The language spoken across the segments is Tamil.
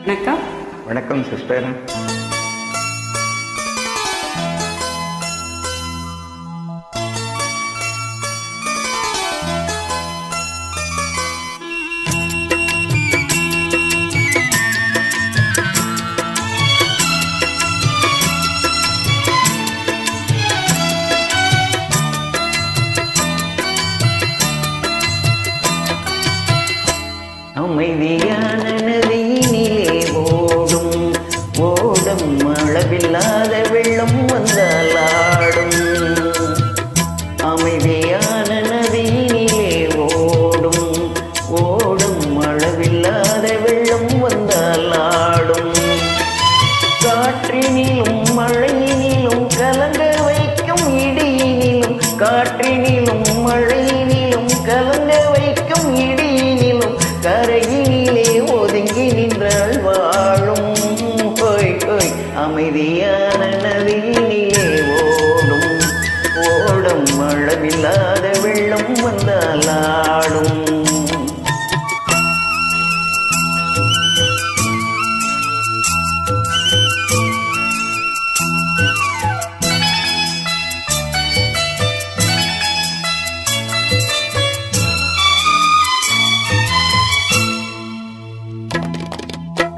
வணக்கம். வணக்கம் சிஸ்டர். அமைதியான நதியினிலே ஓடும் ஓடும் அளவில்லாத வெள்ளம் வந்தால் ஆடும். அமைதியான நதியினிலே ஓடும் ஓடும் அளவில்லாத வெள்ளம் வந்தால் ஆடும். காற்றினிலும் மழையினிலும் கலங்க வைக்கும் இடியினிலும், காற்றினிலும் மழையினிலும் கலங்க வைக்கும் இடியினிலும் கரையினிலே ஒதுங்கி நின்றாள் வாழும். ஹோய் ஹோய் அமைதியான நதியினிலே ஓடும் ஓடும் அளவில்லாத வெள்ளம் வந்தால் ஆடும்.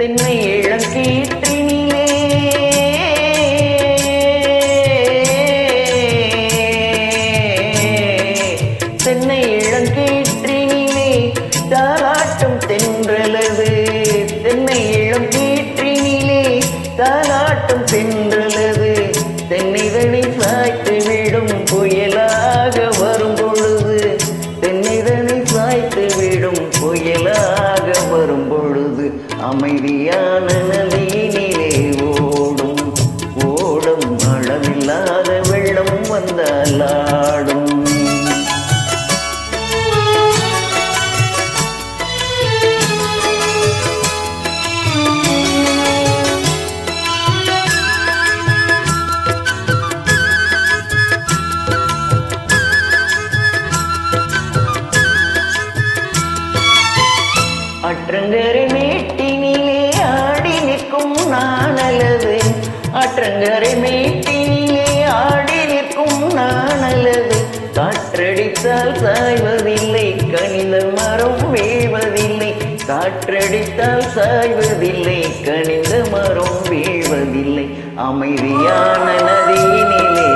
தென்னை இளங்கீற்றினிலே தென்னை இளங்கீற்றினிலே தாலாட்டும் தென்றலது. தென்னை இளங்கீற்றினிலே தாலாட்டும் தென்றலது. தென்னைதனை சாய்த்து விடும் புயலாக வரும் பொழுது, தென்னைதனை சாய்த்து விடும் புயலாக வரும் பொழுது அமைதியான நதியினிலே ஓடும் ஓடும் அளவில்லாத வெள்ளம் வந்தால் ஆடும். ஆற்றங்கரை மேட்டினிலே ஆடி நிற்கும் நாணலது. ஆற்றங்கரை மேட்டினிலே ஆடி நிற்கும் நாணலது. காற்றடித்தால் சாய்வதில்லை, கனிந்த மரம் வீழ்வதில்லை. காற்றடித்தால் சாய்வதில்லை, கனிந்த மரம் வீழ்வதில்லை. அமைதியான நதியினிலே